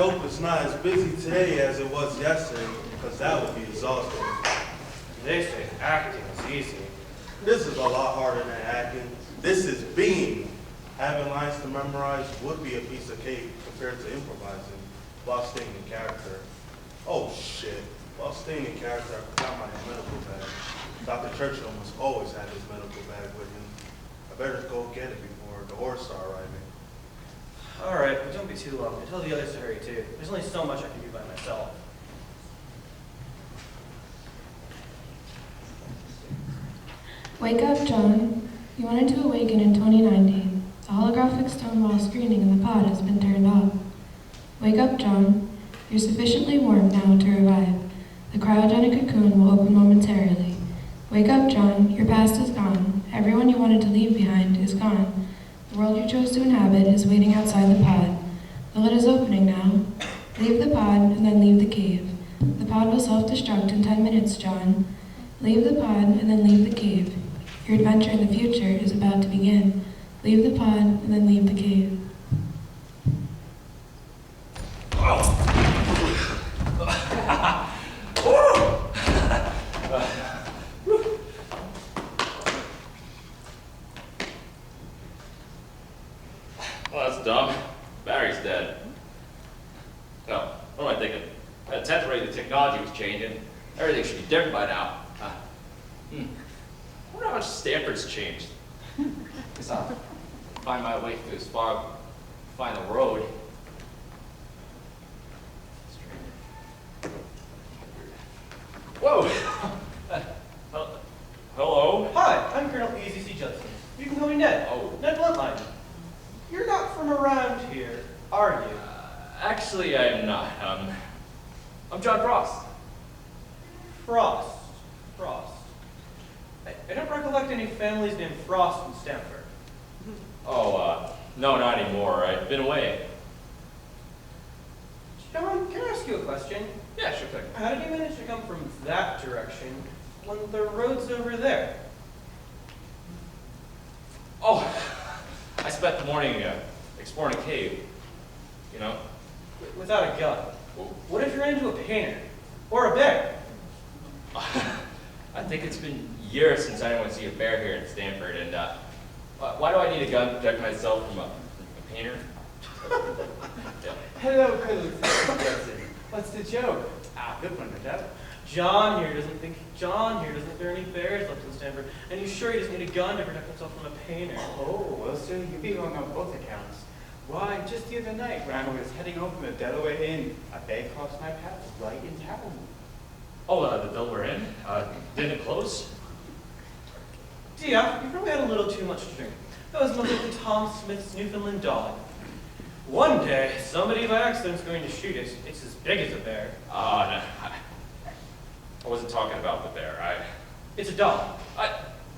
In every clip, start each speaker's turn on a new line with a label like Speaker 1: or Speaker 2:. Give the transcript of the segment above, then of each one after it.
Speaker 1: hope it's not as busy today as it was yesterday, because that would be exhausting.
Speaker 2: They say acting is easy.
Speaker 1: This is a lot harder than acting. This is being. Having lines to memorize would be a piece of cake compared to improvising while staying in character. Oh shit. While staying in character, I forgot my medical bag. Dr. Churchill must always have his medical bag with him. I better go get it before the horse start arriving.
Speaker 2: All right, but don't be too long. I tell the others to hurry too. There's only so much I can do by myself.
Speaker 3: Wake up, John. You wanted to awaken in 2090. The holographic stone wall screening in the pod has been turned off. Wake up, John. You're sufficiently warm now to revive. The cryogenic cocoon will open momentarily. Wake up, John. Your past is gone. Everyone you wanted to leave behind is gone. The world you chose to inhabit is waiting outside the pod. The lid is opening now. Leave the pod and then leave the cave. The pod will self-destruct in 10 minutes, John. Leave the pod and then leave the cave. Your adventure in the future is about to begin. Leave the pod and then leave the cave.
Speaker 4: Well, that's dumb. Barry's dead. No, what am I thinking? At 10th rate, the technology was changing. Everything should be different by now. I wonder how much Stanford's changed. Guess I'll find my way through this fog, find the road. Whoa! Hello?
Speaker 2: Hi, I'm Colonel Easy C. Judson. You can call me Ned.
Speaker 4: Oh.
Speaker 2: Ned Bluntline. You're not from around here, are you?
Speaker 4: Actually, I'm not. I'm John Frost.
Speaker 2: Frost. I don't recollect any families named Frost in Stanford.
Speaker 4: Oh, no, not anymore. I've been away.
Speaker 2: John, can I ask you a question?
Speaker 4: Yeah, sure thing.
Speaker 2: How did you manage to come from that direction when the road's over there?
Speaker 4: Oh, I spent the morning exploring a cave, you know?
Speaker 2: Without a gun. What if you ran into a painter? Or a bear?
Speaker 4: I think it's been years since anyone see a bear here in Stanford, and why do I need a gun to protect myself from a painter? Yeah.
Speaker 5: Hello, Colonel Judson. What's the joke? Good one, no doubt.
Speaker 2: John here doesn't think there are any bears left in Stanford, and he's sure he doesn't need a gun to protect himself from a painter.
Speaker 5: Oh, well, sir, you'd be wrong on both accounts. Why, just the other night, when I was heading home from the Delaware Inn, a bear crossed my path right in town.
Speaker 4: Oh, the Delaware Inn? Didn't it close?
Speaker 2: Dia, you probably had a little too much to drink. That was most likely Tom Smith's Newfoundland dog. One day, somebody by accident's going to shoot it. It's as big as a bear.
Speaker 4: No, I wasn't talking about the bear.
Speaker 2: It's a dog.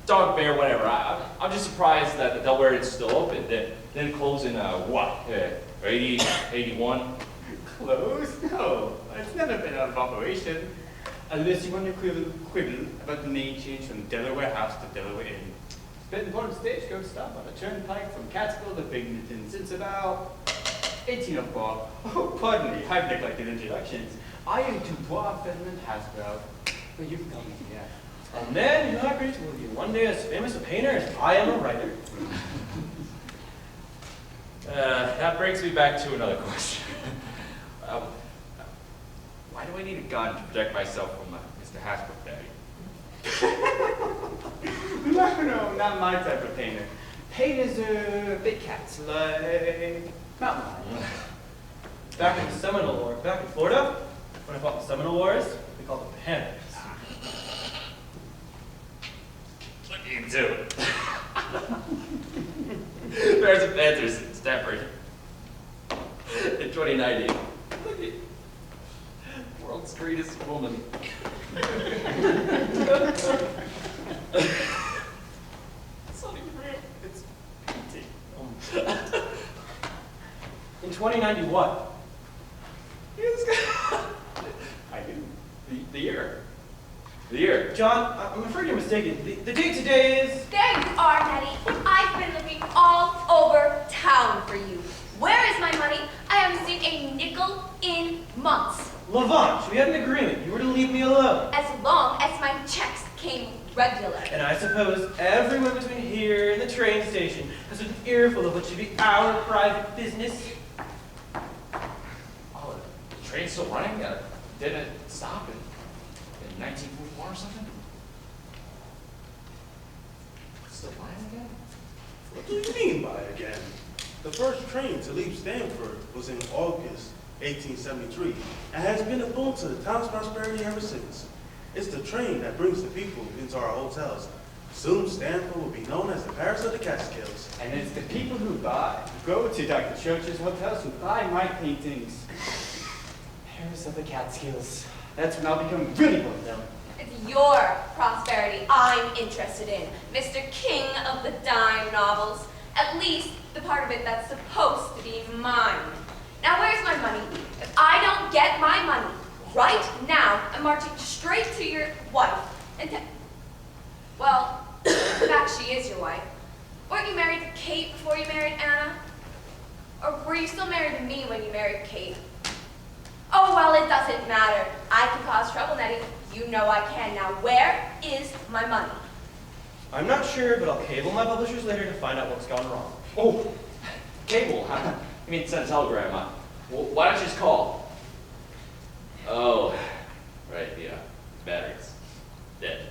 Speaker 4: Dog, bear, whatever. I'm just surprised that the Delaware is still open. Didn't close in, 80, 81?
Speaker 5: Close? No, it's never been out of operation. Unless you want to quibble about the name change from Delaware House to Delaware Inn. It's been one stagecoach stop on the turnpike from Catskill to Binghamton since about 1804. Oh, pardon me, I've neglected introductions. I am Dubois Fenman Hasbro, but you can call me Dia.
Speaker 2: A man who agrees will be one day as famous a painter as I am a writer.
Speaker 4: That brings me back to another question. Why do I need a gun to protect myself from Mr. Hasbrook, Daddy?
Speaker 5: No, not my type of painter. Painters are big cats like mountain lions.
Speaker 2: Back in Florida, when I fought the Seminole Wars, we called them Panthers.
Speaker 4: Look into it. Bears and Panthers in Stanford. In 2090. Look at world's greatest woman. It's not even real. It's painting.
Speaker 2: In 2090 what?
Speaker 4: I do. The year. The year.
Speaker 2: John, I'm afraid you're mistaken. The date today is...
Speaker 6: There you are, Daddy. I've been looking all over town for you. Where is my money? I am haven't seen a nickel in months.
Speaker 2: Lavant, we had an agreement. You were to leave me alone.
Speaker 6: As long as my checks came regular.
Speaker 2: And I suppose everyone between here and the train station has an earful of what should be our private business.
Speaker 4: Oh, the train's still running? Didn't it stop in 1941 or something? It's still running again?
Speaker 1: What do you mean by again? The first train to leave Stanford was in August 1873 and has been a boon to the town's prosperity ever since. It's the train that brings the people into our hotels. Soon Stanford will be known as the Paris of the Catskills.
Speaker 5: And it's the people who go to Dr. Church's hotels who buy my paintings. Paris of the Catskills. That's when I'll become really well known.
Speaker 6: It's your prosperity I'm interested in, Mr. King of the dime novels. At least the part of it that's supposed to be mine. Now where's my money? If I don't get my money right now, I'm marching straight to your wife and well, in fact, she is your wife. Weren't you married to Kate before you married Anna? Or were you still married to me when you married Kate? Oh, well, it doesn't matter. I can cause trouble, Nettie. You know I can. Now, where is my money?
Speaker 2: I'm not sure, but I'll cable my publishers later to find out what's gone wrong.
Speaker 4: Oh, cable, huh? You mean send a telegram, huh? Well, why don't you just call? Oh, right, the battery's dead.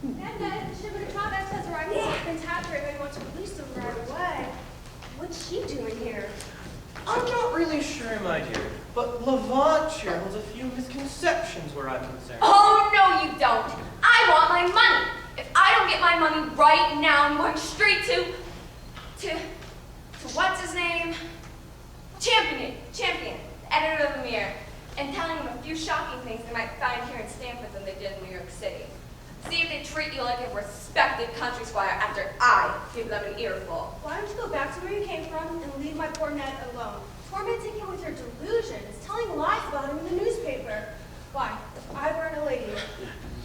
Speaker 7: Ned, the shipment of products has arrived. It's been tattering. We want to release them right away. What's she doing here?
Speaker 2: I'm not really sure, my dear, but Lavant here holds a few misconceptions where I'm concerned.
Speaker 6: Oh, no, you don't. I want my money. If I don't get my money right now, I'm going straight to what's his name? Champion, the editor of the Mirror, and telling him a few shocking things they might find here in Stanford than they did in New York City. See if they treat you like a respected country squire after I give them an earful.
Speaker 7: Why don't you go back to where you came from and leave my poor Ned alone? Tormenting him with your delusions, telling lies about him in the newspaper. Why, if I were a lady.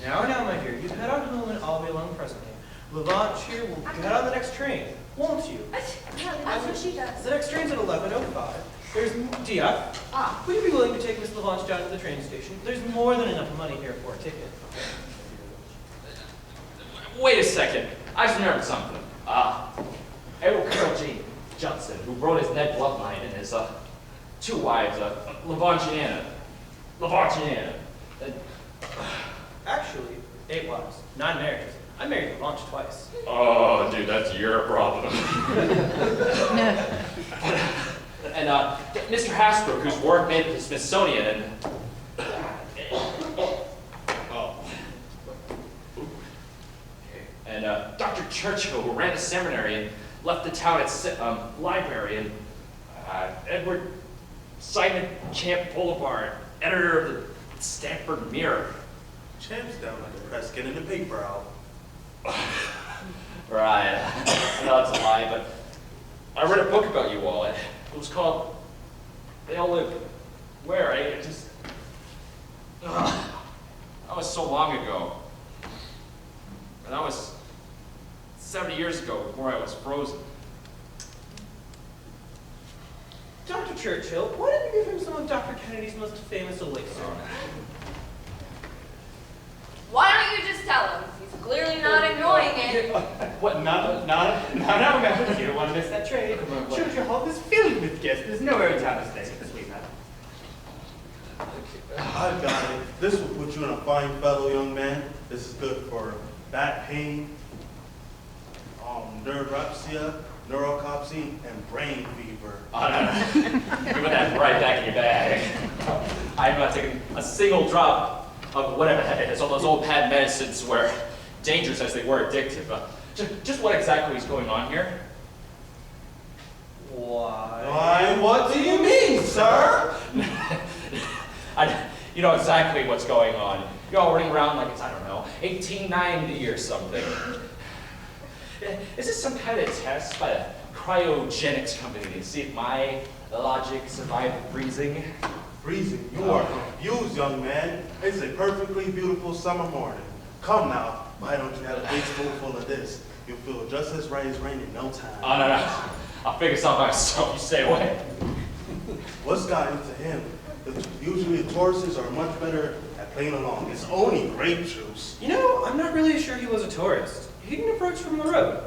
Speaker 2: Now, my dear, you head on home and I'll be alone presently. Lavant here will get on the next train, won't you?
Speaker 7: Yeah, that's what she does.
Speaker 2: The next train's at 11:05. There's Dia. Would you be willing to take Miss Lavant down to the train station? There's more than enough money here for a ticket.
Speaker 4: Wait a second. I just remembered something. Edward Carroll J. Judson, who wrote his Ned Bloodline and his two wives, Lavant and Anna. Lavant and Anna.
Speaker 2: Actually, 8 wives, 9 marriages. I married Lavant twice.
Speaker 4: Oh, dude, that's your problem. And Mr. Hasbrook, whose work made it to Smithsonian, and Dr. Churchill, who ran the seminary and left the town at library, and Edward Simon Champ Boulevard, editor of the Stanford Mirror.
Speaker 1: Champ's down at the press getting the paper out.
Speaker 4: Right. I know it's a lie, but I read a book about you all. It was called They All Live Where? It just... that was so long ago. And that was 70 years ago before I was frozen.
Speaker 2: Dr. Churchill, why didn't you give him some of Dr. Kennedy's most famous elixirs?
Speaker 6: Why don't you just tell him? He's clearly not enjoying it.
Speaker 5: What, no, you don't want to miss that train. Churchill Hall is filled with guests. There's nowhere in town to stay, sweetheart.
Speaker 1: I got it. This will put you in a fine fellow, young man. This is good for back pain, neurorhapsia, neurocopsy, and brain fever.
Speaker 4: Oh, no. You put that right back in your bag. I'm not taking a single drop of whatever that is, all those old patent medicines were dangerous as they were addictive. Just what exactly is going on here?
Speaker 1: Why, what do you mean, sir?
Speaker 4: You know exactly what's going on. You're all running around like it's, I don't know, 1890 or something. Is this some kind of test by the cryogenics company to see if my logic survived freezing?
Speaker 1: Freezing? You are confused, young man. It's a perfectly beautiful summer morning. Come now, why don't you have a big spoonful of this? You'll feel just as right as rain in no time.
Speaker 4: Oh, no. I'll figure something out myself. You stay away.
Speaker 1: What's gotten into him? Usually the Tauruses are much better at playing along. It's only grape juice.
Speaker 2: You know, I'm not really sure he was a tourist. He didn't approach from the road.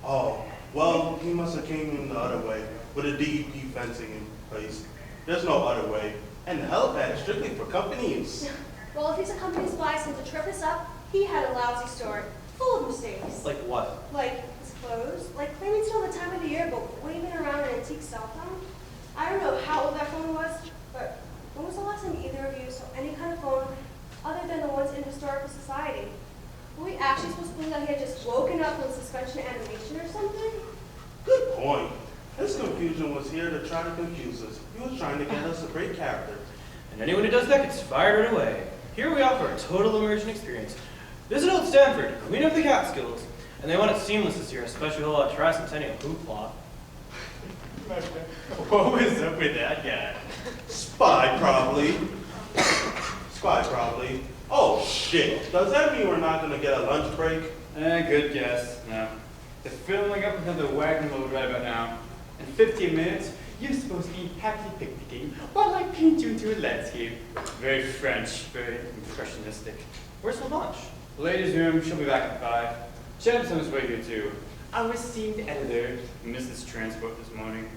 Speaker 1: Oh, well, he must have came in the other way with a DEP fencing in place. There's no other way. And the helipad is strictly for companies.
Speaker 7: Well, if he's a company spy sent to trip us up, he had a lousy story, full of mistakes.
Speaker 2: Like what?
Speaker 7: Like his clothes, like claiming to know the time of the year, but waving around an antique cell phone. I don't know how old that phone was, but when was the last time either of you saw any kind of phone other than the ones in historical society? Were we actually supposed to believe that he had just woken up from suspension animation or something?
Speaker 1: Good point. His confusion was here to try to confuse us. He was trying to get us a great character.
Speaker 2: And anyone who does that gets fired right away. Here we offer a total immersion experience. Visit Old Stanford, Queen of the Catskills. And they want it seamless this year, especially with all that tricentennial hoopla.
Speaker 5: What was up with that guy?
Speaker 1: Spy, probably. Spy, probably. Oh, shit. Does that mean we're not going to get a lunch break?
Speaker 5: Good guess. No. They're filling up another wagon load right about now. In 15 minutes, you're supposed to be happily picnicking while I paint you into a landscape. Very French, very impressionistic.
Speaker 2: Where's the lunch?
Speaker 5: Ladies' room, she'll be back at 5. Chad's on his way here too. Our esteemed editor, Mrs. Transport this morning.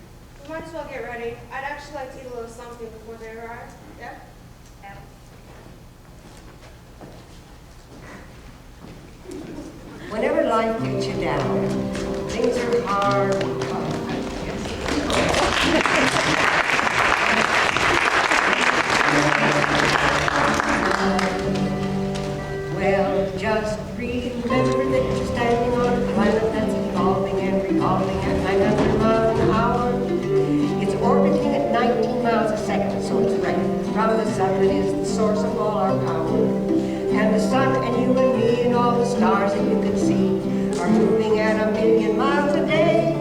Speaker 7: We might as well get ready. I'd actually like to eat a little something before they arrive. Yeah? Yeah.
Speaker 8: Whenever life gets you down, things are hard and tough. Well, just remember that you're standing on a planet that's evolving and revolving at 900 miles an hour. It's orbiting at 19 miles a second, so it's right around the sun that is the source of all our power. And the sun and you and me and all the stars that you can see are moving at 1,000,000 miles a day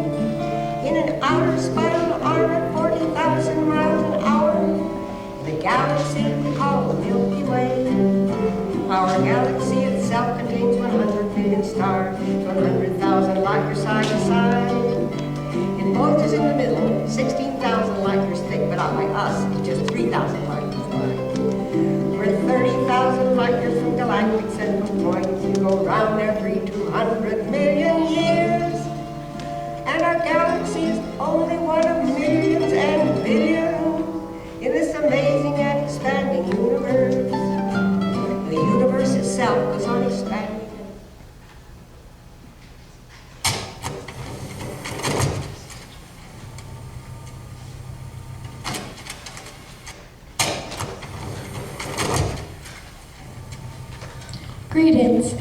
Speaker 8: in an outer spiral arm at 40,000 miles an hour. The galaxy we call the Milky Way. Our galaxy itself contains 100 billion stars, 100,000 light years side to side. It bulges in the middle, 16,000 light years thick, but out by us, it's just 3,000 light years wide. We're 30,000 light years from galactic central points. We go round every 200 million years. And our galaxy is only one of millions and billions in this amazing and expanding universe. The universe itself goes on expanding.
Speaker 3: Greetings.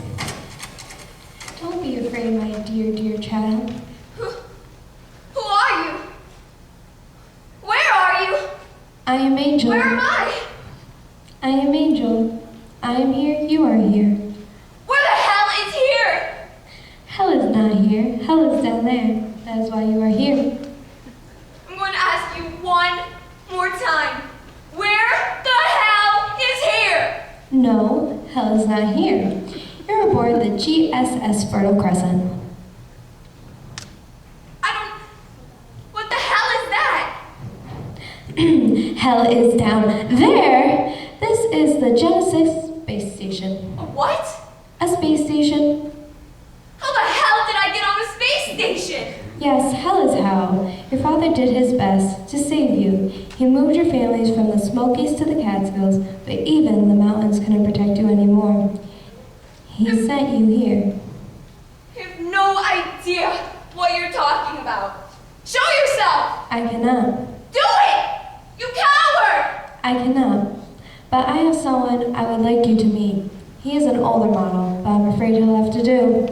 Speaker 3: Don't be afraid, my dear, dear child.
Speaker 6: Who are you? Where are you?
Speaker 3: I am Angel.
Speaker 6: Where am I?
Speaker 3: I am Angel. I am here, you are here.
Speaker 6: Where the hell is here?
Speaker 3: Hell is not here. Hell is down there. That is why you are here.
Speaker 6: I'm going to ask you one more time. Where the hell is here?
Speaker 3: No, hell is not here. You're aboard the GSS Fertile Crescent.
Speaker 6: What the hell is that?
Speaker 3: Hell is down there. This is the Genesis space station.
Speaker 6: A what?
Speaker 3: A space station?
Speaker 6: How the hell did I get on the space station?
Speaker 3: Yes, hell is how. Your father did his best to save you. He moved your families from the Smokies to the Catskills, but even the mountains couldn't protect you anymore. He sent you here.
Speaker 6: I have no idea what you're talking about. Show yourself!
Speaker 3: I cannot.
Speaker 6: Do it! You coward!
Speaker 3: I cannot. But I have someone I would like you to meet. He is an older model, but I'm afraid he'll have to do.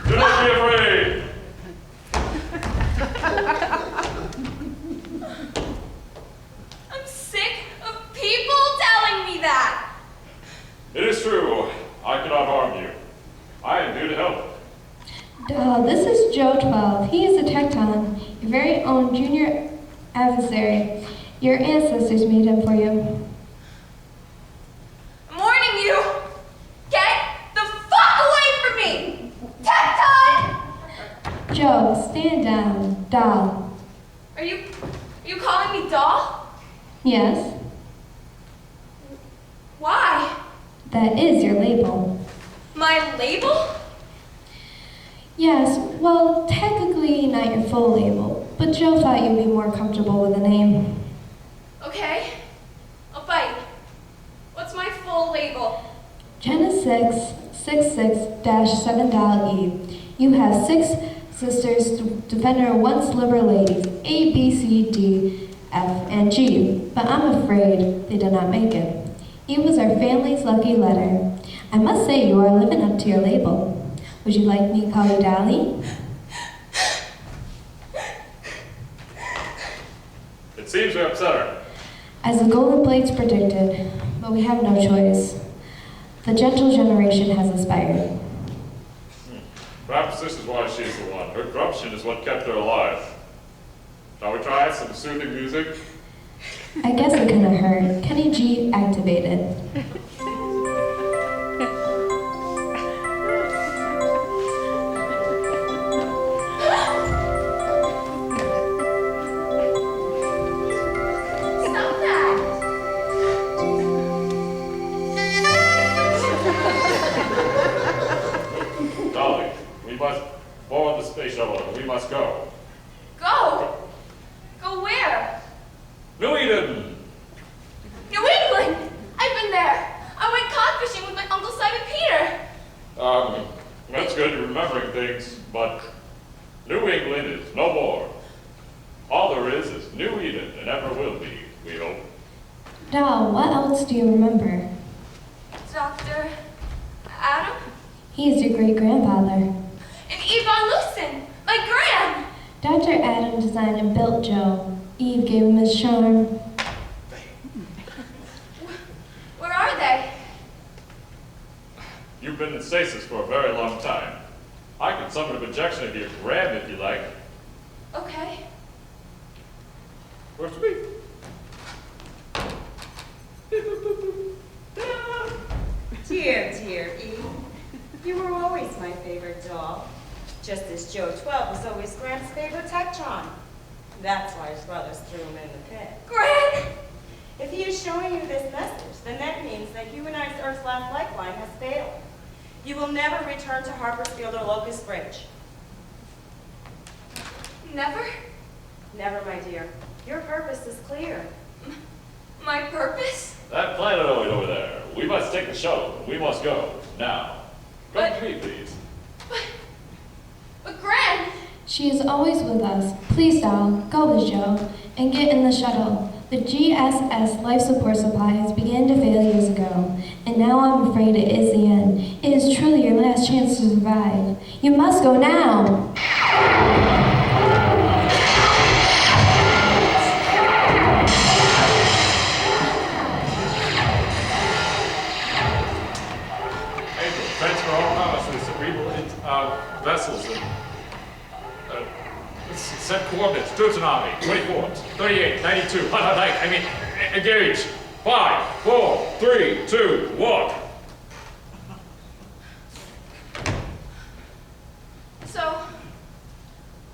Speaker 4: Do not be afraid.
Speaker 6: I'm sick of people telling me that.
Speaker 4: It is true. I cannot harm you. I am here to help.
Speaker 3: This is Joe 12. He is a Tecton, your very own junior adversary. Your ancestors made him for you.
Speaker 6: I'm warning you. Get the fuck away from me! Tecton!
Speaker 3: Yes,
Speaker 6: Why?
Speaker 3: that is your label.
Speaker 6: My label?
Speaker 3: Yes, well, technically not your full label, but Joe thought you'd be more comfortable with a name.
Speaker 6: Okay, I'll bite. What's my full label?
Speaker 3: Genesis 66-7-E. You have 6 sisters, defender, once liberal ladies, A, B, C, D, F, and G. But I'm afraid they did not make it. E was our family's lucky letter. I must say you are living up to your label. Would you like me to call you Dolly?
Speaker 4: It seems we upset her.
Speaker 3: As the Golden Blades predicted, but we have no choice. The gentle generation has aspired.
Speaker 4: Perhaps this is why she's the one. Her corruption is what kept her alive. Shall we try some soothing music?
Speaker 3: I guess it couldn't hurt. Kenny G activated.
Speaker 6: Stop that!
Speaker 4: Dolly, we must board the space shuttle and we must go.
Speaker 6: Go? Go where?
Speaker 4: New Eden!
Speaker 6: New England! I've been there! I went cod fishing with my Uncle Simon Peter!
Speaker 4: That's good, you're remembering things, but New England is no more. All there is New Eden and ever will be, we hope.
Speaker 3: Doll, what else do you remember?
Speaker 6: Dr. Adam?
Speaker 3: He is your great-grandfather.
Speaker 6: And Yvonne Lucen, my gran!
Speaker 3: Dr. Adam designed and built Joe. Eve gave him his charm.
Speaker 6: Where are they?
Speaker 4: You've been in stasis for a very long time. I can summon a projection of your gram if you like.
Speaker 6: Okay.
Speaker 4: Where's me?
Speaker 9: Dear, dear Eve, you were always my favorite doll, just as Joe 12 was always Grant's favorite Tectron. That's why his brothers threw him in the pit.
Speaker 6: Gran!
Speaker 9: If he is showing you this message, then that means that humanized Earth's last lifeline has failed. You will never return to Harpersfield or Locust Bridge.
Speaker 6: Never?
Speaker 9: Never, my dear. Your purpose is clear.
Speaker 6: My purpose?
Speaker 4: That planetoid over there. We must take the shuttle. We must go. Now. Come
Speaker 6: But-
Speaker 4: to me, please.
Speaker 6: But Gran!
Speaker 3: She is always with us. Please, Doll, go with Joe and get in the shuttle. The GSS life support supplies began to fail years ago, and now I'm afraid it is the end. It is truly your last chance to survive. You must go now.
Speaker 4: Angel, transfer all powers to the cerebral vessels and set coordinates to tsunami. 24, 38, 92, engage. 5, 4, 3, 2, 1.
Speaker 6: So,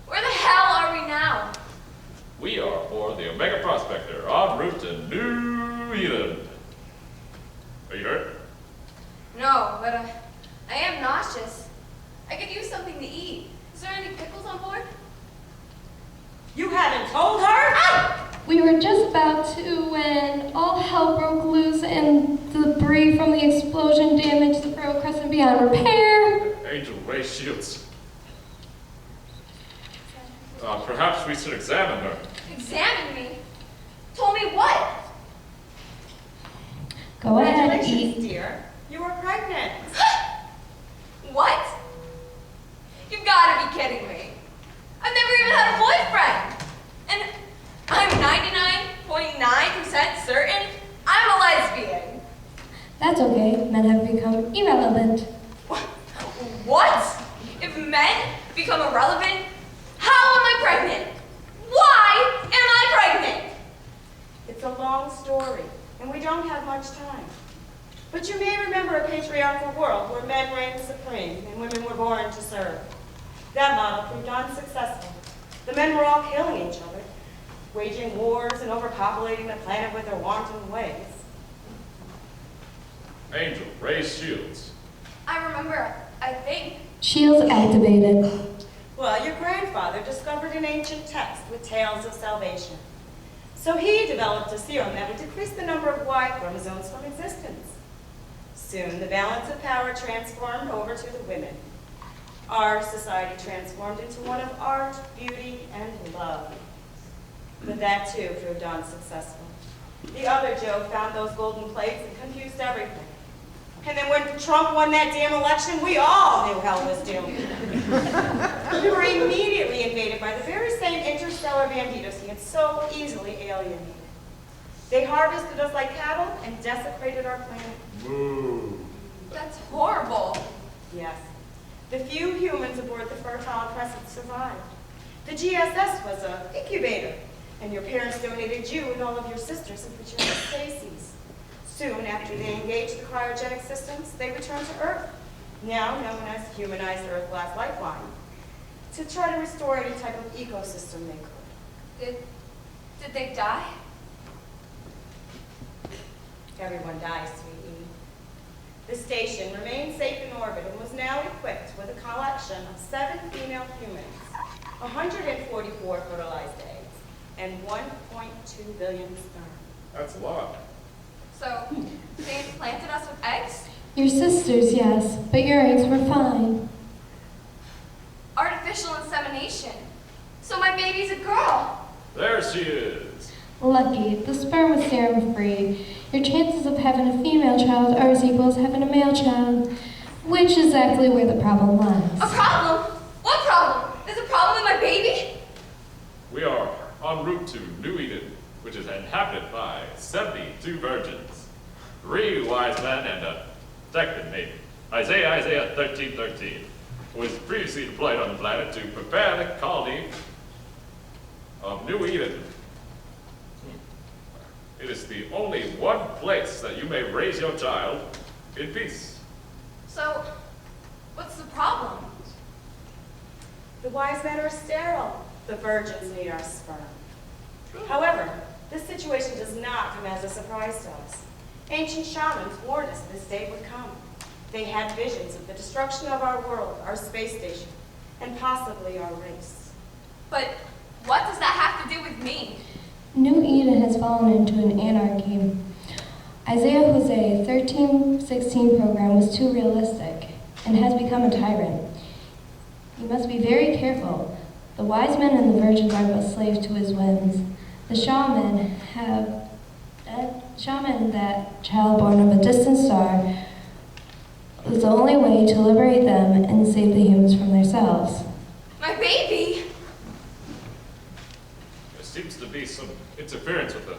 Speaker 6: where the hell are we now?
Speaker 4: We are for the Omega Prospector, en route to New Eden. Are you hurt?
Speaker 6: No, but I am nauseous. I could use something to eat. Is there any pickles on board?
Speaker 9: You haven't told her?
Speaker 6: Ah!
Speaker 3: We were just about to when all hell broke loose and debris from the explosion damaged the Fertile Crescent beyond repair.
Speaker 4: Angel Ray Shields. Perhaps we should examine her.
Speaker 6: Examine me? Told me what?
Speaker 3: Go ahead,
Speaker 9: Congratulations,
Speaker 3: eat.
Speaker 9: dear. You were pregnant.
Speaker 6: What? You've got to be kidding me. I've never even had a boyfriend. And I'm 99.9% certain I'm a lesbian.
Speaker 3: That's okay. Men have become irrelevant.
Speaker 6: What? If men become irrelevant, how am I pregnant? Why am I pregnant?
Speaker 9: It's a long story, and we don't have much time. But you may remember a patriarchal world where men reigned supreme and women were born to serve. That model proved unsuccessful. The men were all killing each other. waging wars and overpopulating the planet with their wanton ways.
Speaker 4: Angel, raise shields.
Speaker 6: I remember, I think.
Speaker 3: Shields activated.
Speaker 9: Well, your grandfather discovered an ancient text with tales of salvation. So he developed a serum that would decrease the number of Y chromosomes from existence. Soon, the balance of power transformed over to the women. Our society transformed into one of art, beauty, and love. But that too proved unsuccessful. The other Joe found those golden plates and confused everything. And then when Trump won that damn election, we all knew hell was doomed. We were immediately invaded by the very same interstellar banditos he had so easily alienated. They harvested us like cattle and desecrated our planet.
Speaker 4: Moo.
Speaker 6: That's horrible.
Speaker 9: Yes. The few humans aboard the Fertile Crescent survived. The GSS was an incubator, and your parents donated you and all of your sisters and put you in Stacy's. Soon after they engaged the cryogenic systems, they returned to Earth, now known as Humanized Earth Glass Lifeline, to try to restore any type of ecosystem they could.
Speaker 6: Did they die?
Speaker 9: Everyone dies, sweetie. The station remained safe in orbit and was now equipped with a collection of 7 female humans, 144 fertilized eggs, and 1.2 billion sperm.
Speaker 4: That's a lot.
Speaker 6: So, they implanted us with eggs?
Speaker 3: Your sisters, yes, but your eggs were fine.
Speaker 6: Artificial insemination. So my baby's a girl.
Speaker 4: There she is.
Speaker 3: Lucky, the sperm was serum-free. Your chances of having a female child are as equal as having a male child, which is exactly where the problem lies.
Speaker 6: A problem? What problem? There's a problem with my baby?
Speaker 4: We are en route to New Eden, which is inhabited by 72 virgins, 3 wise men, and a second maiden, Isaiah 13:13, who was previously deployed on the planet to prepare the colony of New Eden. It is the only one place that you may raise your child in peace.
Speaker 6: So, what's the problem?
Speaker 9: The wise men are sterile. The virgins need our sperm. However, this situation does not come as a surprise to us. Ancient shamans warned us this day would come. They had visions of the destruction of our world, our space station, and possibly our race.
Speaker 6: But what does that have to do with me?
Speaker 3: New Eden has fallen into an anarchy. Isaiah Hosea 13:16 program was too realistic and has become a tyrant. You must be very careful. The wise men and the virgins are but slaves to his whims. The shaman, that child born of a distant star, was the only way to liberate them and save the humans from themselves.
Speaker 6: My baby?
Speaker 4: There seems to be some interference with the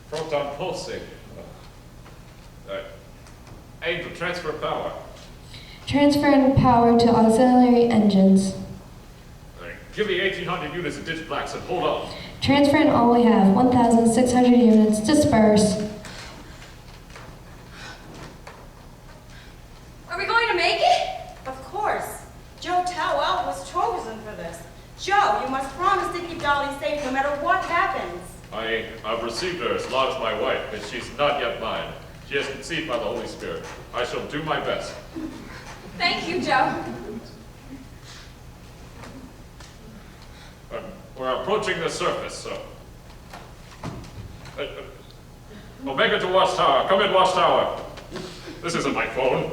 Speaker 4: proton pulsing. Angel, transfer power.
Speaker 3: Transferring power to auxiliary engines.
Speaker 4: Give me 1,800 units of Digiplex and hold on.
Speaker 3: Transferring all we have, 1,600 units. Disperse.
Speaker 6: Are we going to make it?
Speaker 9: Of course. Joe Towell was chosen for this. Joe, you must promise to keep Dolly safe no matter what happens.
Speaker 4: I've received her as long as my wife, but she's not yet mine. She is conceived by the Holy Spirit. I shall do my best.
Speaker 6: Thank you, Joe.
Speaker 4: We're approaching the surface, so... Omega to Watchtower. Come in, Watchtower. This isn't my phone.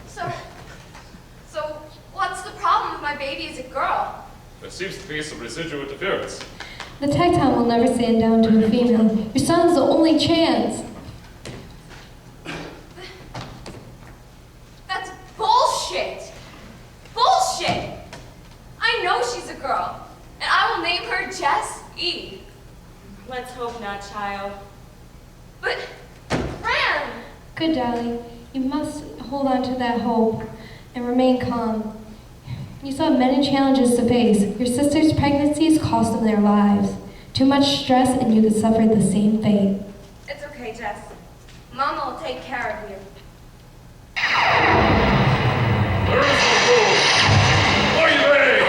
Speaker 6: So what's the problem if my baby is a girl?
Speaker 4: There seems to be some residual interference.
Speaker 3: The Tecton will never stand down to a female. Your son's the only chance.
Speaker 6: That's bullshit! Bullshit! I know she's a girl, and I will name her Jess E.
Speaker 9: Let's hope not, child.
Speaker 6: But, Fran!
Speaker 3: Good, Dolly. You must hold on to that hope and remain calm. You still have many challenges to face. Your sister's pregnancies cost them their lives. Too much stress and you could suffer the same fate.
Speaker 6: It's okay, Jess. Mama will take care of you.
Speaker 4: There is no rule. Oy vey!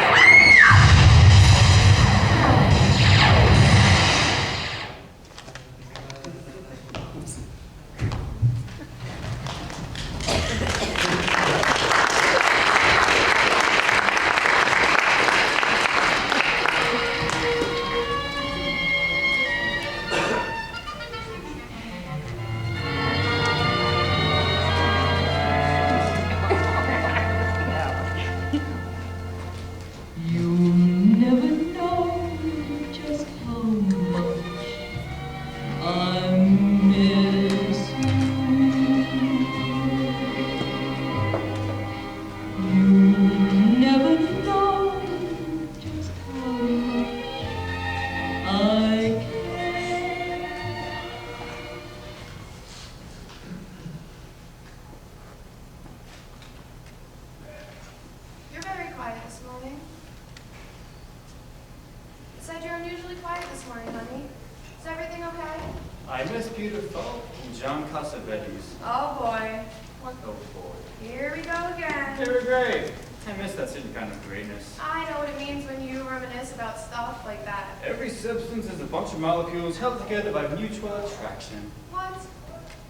Speaker 5: I miss beautiful John Cassavetes.
Speaker 6: Oh boy.
Speaker 5: What oh boy.
Speaker 6: Here we go again.
Speaker 5: They were great. I miss that certain kind of greatness.
Speaker 6: I know what it means when you reminisce about stuff like that.
Speaker 5: Every substance is a bunch of molecules held together by mutual attraction.
Speaker 6: What?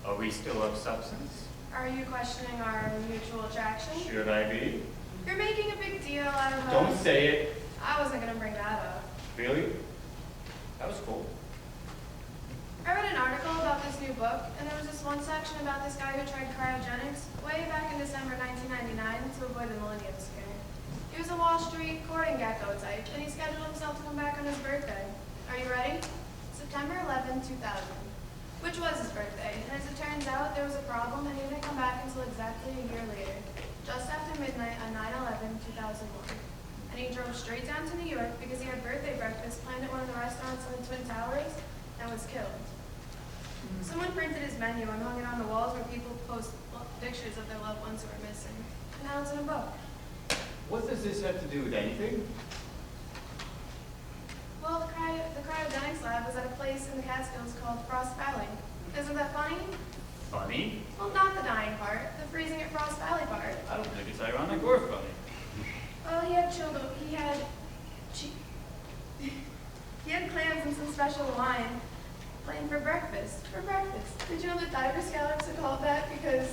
Speaker 5: Are we still of substance?
Speaker 6: Are you questioning our mutual attraction?
Speaker 5: Should I be?
Speaker 6: You're making a big deal out of
Speaker 5: Don't say it.
Speaker 6: I wasn't gonna bring that up.
Speaker 5: Really? That was cool.
Speaker 6: I read an article about this new book, and there was this one section about this guy who tried cryogenics way back in December 1999 to avoid the Millennium Scare. He was a Wall Street courting gecko type, and he scheduled himself to come back on his birthday. Are you ready? September 11, 2000, which was his birthday, and as it turns out, there was a problem, and he didn't come back until exactly a year later, just after midnight on 9/11/2001. And he drove straight down to New York because he had birthday breakfast planned at one of the restaurants in the Twin Towers and was killed. Someone printed his menu and hung it on the walls where people post pictures of their loved ones who are missing. And now it's in a book.
Speaker 5: What does this have to do with anything?
Speaker 6: Well, the cryogenics lab was at a place in the Catskills called Frost Valley. Isn't that funny?
Speaker 5: Funny?
Speaker 6: Well, not the dying part, the freezing at Frost Valley part.
Speaker 5: I don't think it's ironic or funny.
Speaker 6: Well, he had he had clams and some special wine plain for breakfast. For breakfast. Did you know that diver scallops are called that because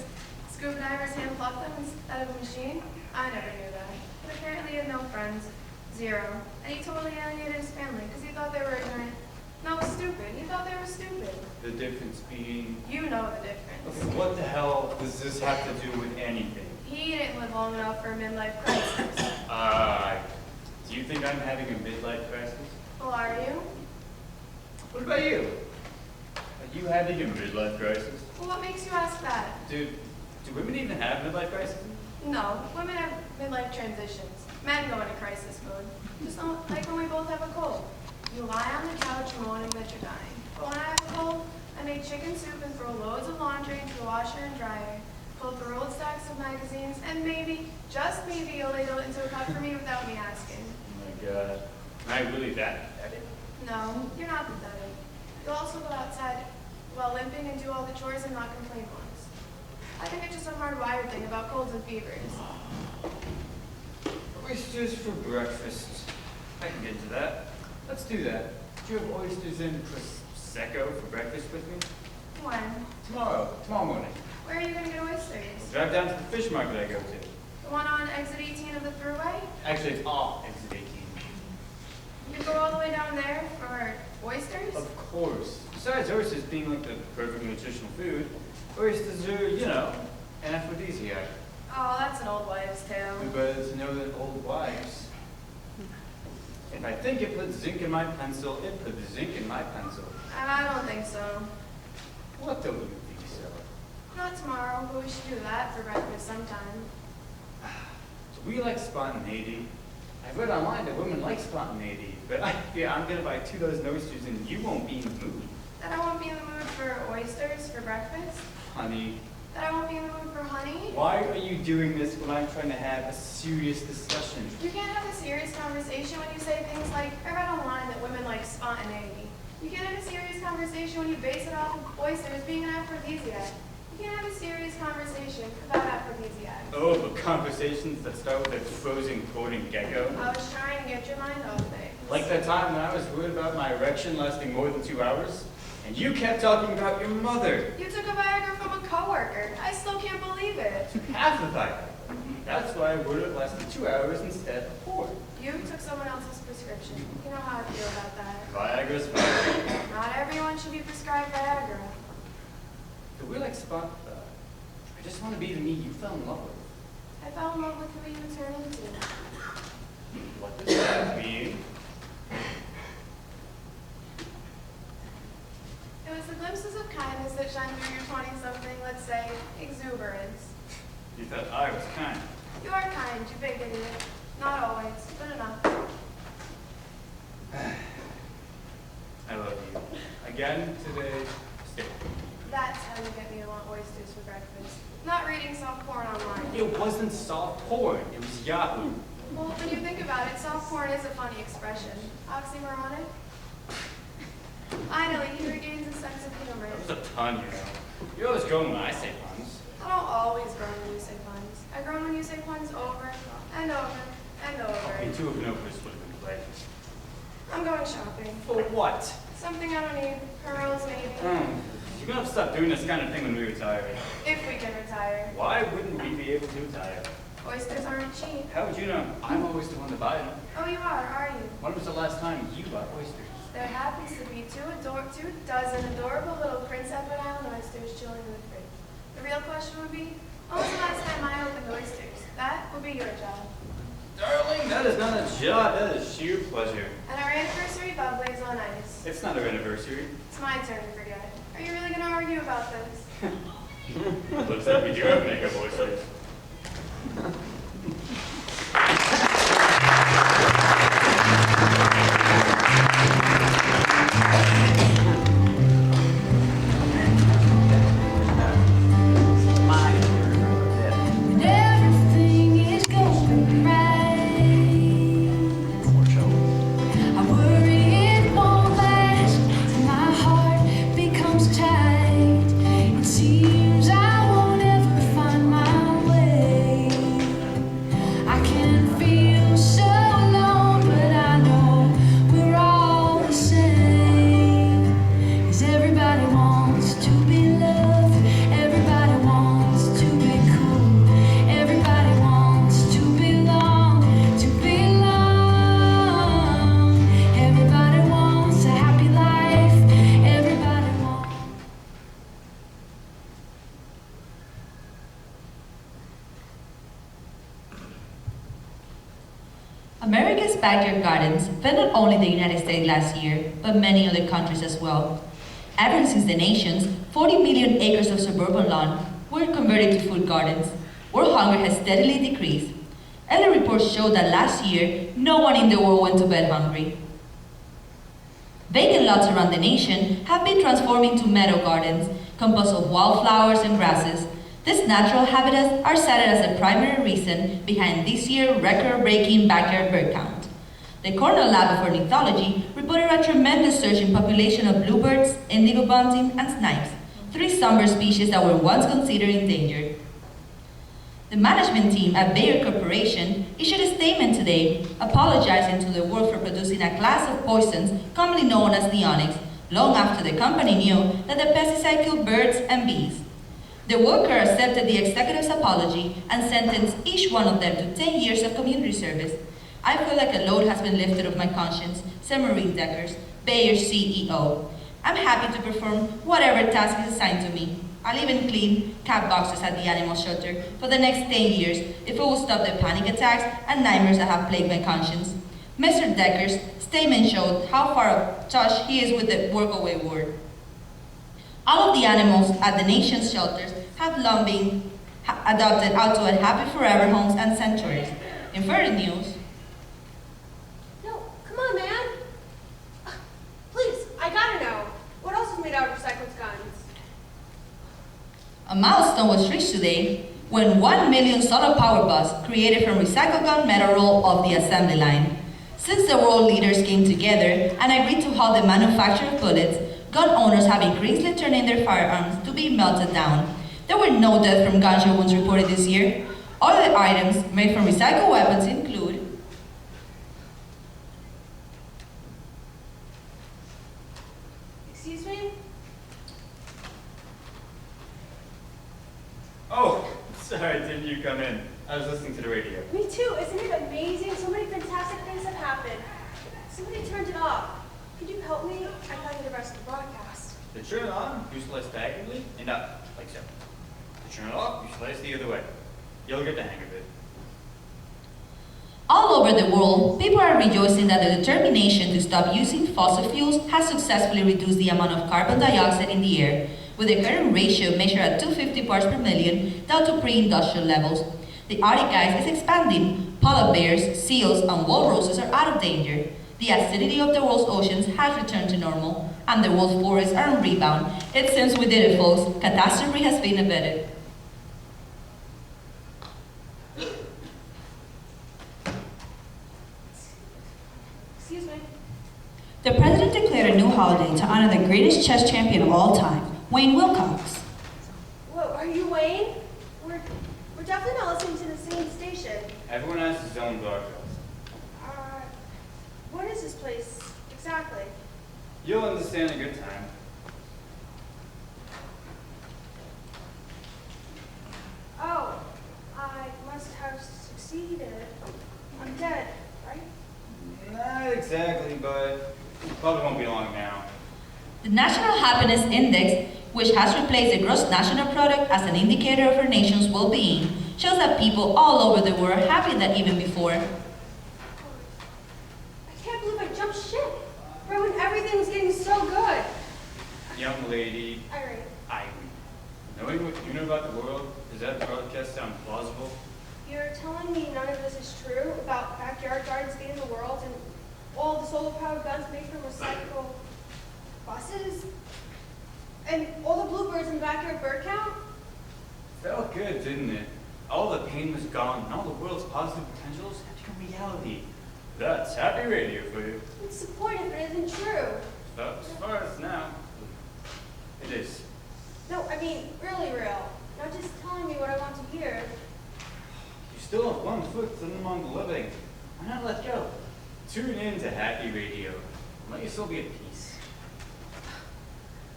Speaker 6: scuba divers hand pluck them instead of a machine? I never knew that. But apparently he had no friends. Zero. And he totally alienated his family because he thought they were ignorant. No, stupid. He thought they were stupid.
Speaker 5: The difference being...
Speaker 6: You know the difference.
Speaker 5: Okay, what the hell does this have to do with anything?
Speaker 6: He didn't live long enough for a midlife crisis.
Speaker 5: Do you think I'm having a midlife crisis?
Speaker 6: Well, are you?
Speaker 5: What about you? Are you having a midlife crisis?
Speaker 6: Well, what makes you ask that?
Speaker 5: Do women even have midlife crises?
Speaker 6: No, women have midlife transitions. Men go into crisis mode. Just don't like when we both have a cold. You lie on the couch moaning that you're dying. But when I have a cold, I make chicken soup and throw loads of laundry into the washer and dryer, pull through old stacks of magazines, and maybe, just maybe, you'll ladle it into a cup for me without me asking.
Speaker 5: Oh my god. Am I really that pathetic?
Speaker 6: No, you're not pathetic. You'll also go outside while limping and do all the chores and not complain once. I think it's just a hardwired thing about colds and fevers.
Speaker 5: Oysters for breakfast. I can get into that. Let's do that. Do you have oysters and Prosecco for breakfast with me?
Speaker 6: When?
Speaker 5: Tomorrow morning.
Speaker 6: Where are you going to get oysters?
Speaker 5: Drive down to the fish market I go to.
Speaker 6: The one on exit 18 of the thruway?
Speaker 5: Actually, it's off exit 18.
Speaker 6: You go all the way down there for oysters?
Speaker 5: Of course. Besides oysters being like the perfect nutritional food, oysters are, you know, an aphrodisiac.
Speaker 6: Oh, that's an old wives' tale.
Speaker 5: But to know that old wives. If I think it puts zinc in my pencil, it puts zinc in my pencil.
Speaker 6: I don't think so.
Speaker 5: What don't you think so?
Speaker 6: Not tomorrow, but we should do that for breakfast sometime.
Speaker 5: So we like spontaneity. I've read online that women like spontaneity, but I'm gonna buy 2 dozen oysters and you won't be in the mood.
Speaker 6: That I won't be in the mood for oysters for breakfast?
Speaker 5: Honey,
Speaker 6: That I won't be in the mood for honey?
Speaker 5: why are you doing this when I'm trying to have a serious discussion?
Speaker 6: You can't have a serious conversation when you say things like, I read online that women like spontaneity. You can't have a serious conversation when you base it off of oysters being an aphrodisiac. You can't have a serious conversation about aphrodisiacs.
Speaker 5: Oh, but conversations that start with a frozen courting gecko?
Speaker 6: I was trying to get your mind off things.
Speaker 5: Like that time when I was worried about my erection lasting more than 2 hours? And you kept talking about your mother.
Speaker 6: You took a Viagra from a coworker. I still can't believe it.
Speaker 5: Half of that. That's why I would have lasted 2 hours instead of 4.
Speaker 6: You took someone else's prescription. You know how I feel about that.
Speaker 5: Viagra's fine.
Speaker 6: Not everyone should be prescribed Viagra.
Speaker 5: But we're like spot. I just want to be the me you fell in love with.
Speaker 6: I fell in love with who you turn into.
Speaker 5: What does that mean?
Speaker 6: It was the glimpses of kindness that shine through your 20-something, let's say, exuberance.
Speaker 5: You thought I was kind.
Speaker 6: You are kind, you big idiot. Not always, but enough.
Speaker 5: I love you. Again today. Stay.
Speaker 6: That's how you get me to want oysters for breakfast. Not reading soft porn online.
Speaker 5: It wasn't soft porn. It was Yahoo.
Speaker 6: Well, when you think about it, soft porn is a funny expression. Oxymoronic?
Speaker 10: Finally, he regains a sense of humor.
Speaker 5: That was a pun, you know. You always groan when I say puns.
Speaker 10: I don't always groan when you say puns. I groan when you say puns over and over and over.
Speaker 5: Me too, if no this would have been played.
Speaker 10: I'm going shopping.
Speaker 5: For what?
Speaker 10: Something I don't need. Pearls, maybe.
Speaker 5: You're gonna have to stop doing this kind of thing when we retire.
Speaker 10: If we can retire.
Speaker 5: Why wouldn't we be able to retire?
Speaker 10: Oysters aren't cheap.
Speaker 5: How would you know? I'm always the one to buy them.
Speaker 10: Oh, you are you?
Speaker 5: When was the last time you bought oysters?
Speaker 10: There happens to be 2 dozen adorable little Prince Edward Island oysters chilling in the fridge. The real question would be, when was the last time I opened oysters? That would be your job.
Speaker 5: Darling, that is not a job, that is sheer pleasure.
Speaker 10: And our anniversary bubbly is on ice.
Speaker 5: It's not our anniversary.
Speaker 10: It's my turn to forget it. Are you really going to argue about this?
Speaker 5: Looks like we do have makeup oysters.
Speaker 3: Everything is going right. I worry it won't last, and my heart becomes tight. It seems I won't ever find my way. I can feel so alone, but I know we're all the same. 'Cause everybody wants to be loved, everybody wants to be cool, everybody wants to belong, everybody wants a happy life, everybody wants.
Speaker 11: America's backyard gardens fed not only the United States last year, but many other countries as well. Ever since the nation's 40 million acres of suburban lawn were converted to food gardens, world hunger has steadily decreased. Early reports show that last year, no one in the world went to bed hungry. Vacant lots around the nation have been transformed into meadow gardens, composed of wildflowers and grasses. These natural habitats are cited as the primary reason behind this year's record-breaking backyard bird count. The Cornell Lab of Ornithology reported a tremendous surge in population of bluebirds, indigo bunting, and snipes, 3 songbird species that were once considered endangered. The management team at Bayer Corporation issued a statement today apologizing to the world for producing a class of poisons commonly known as neonics, long after the company knew that the pesticide killed birds and bees. The worker accepted the executive's apology and sentenced each one of them to 10 years of community service. I feel like a load has been lifted off my conscience, said Maureen Deckers, Bayer's CEO. I'm happy to perform whatever task is assigned to me. I'll even clean cat boxes at the animal shelter for the next 10 years if it will stop the panic attacks and nightmares that have plagued my conscience. Mr. Decker's statement showed how far of touch he is with the workaway word. All of the animals at the nation's shelters have long been adopted out to happy forever homes and sanctuaries. In further news,
Speaker 7: No, come on, man. Please, I gotta know. What else is made out of recycled guns?
Speaker 11: a milestone was reached today when 1 million solar power bus created from recycled gun metal roll off the assembly line. Since the world leaders came together and agreed to halt the manufacture of bullets, gun owners have increasingly turned in their firearms to be melted down. There were no deaths from gunshot wounds reported this year. Other items made from recycled weapons include
Speaker 7: Excuse me?
Speaker 5: Oh, sorry, didn't you come in? I was listening to the radio.
Speaker 7: Me too. Isn't it amazing? So many fantastic things have happened. Somebody turned it off. Could you help me? I can't hear the rest of the broadcast.
Speaker 5: To turn it on, you slice diagonally and up, like so. To turn it off, you slice the other way. You'll get the hang of it.
Speaker 11: all over the world, people are rejoicing that the determination to stop using fossil fuels has successfully reduced the amount of carbon dioxide in the air, with the current ratio measured at 250 parts per million down to pre-industrial levels. The Arctic ice is expanding. Polar bears, seals, and walruses are out of danger. The acidity of the world's oceans has returned to normal, and the world's forests are on rebound. It seems we did it, folks. Catastrophe has been averted.
Speaker 7: Excuse me.
Speaker 11: The president declared a new holiday to honor the greatest chess champion of all time, Wayne Wilcox.
Speaker 7: Whoa, are you Wayne? We're definitely not listening to the same station.
Speaker 5: Everyone has his own broadcast.
Speaker 7: What is this place exactly?
Speaker 5: You'll understand a good time.
Speaker 7: Oh, I must have succeeded. I'm dead, right?
Speaker 5: Not exactly, but probably won't be long now.
Speaker 11: The National Happiness Index, which has replaced the gross national product as an indicator of our nation's well-being, shows that people all over the world are happier than even before.
Speaker 7: I can't believe I jumped ship. Right when everything was getting so good.
Speaker 5: Young lady,
Speaker 7: Irene.
Speaker 5: knowing what you know about the world, does that broadcast sound plausible?
Speaker 7: You're telling me none of this is true about backyard gardens beating the world and all the solar-powered guns made from recyclable buses? And all the bluebirds in the backyard bird count?
Speaker 5: Felt good, didn't it? All the pain was gone, and all the world's positive potentials have become reality. That's happy radio for you.
Speaker 7: It's disappointing if it isn't true.
Speaker 5: But as far as now, it is.
Speaker 7: No, I mean, really real. Not just telling me what I want to hear.
Speaker 5: You still have one foot in among the living. Why not let go? Tune in to Happy Radio. And let your soul be at peace.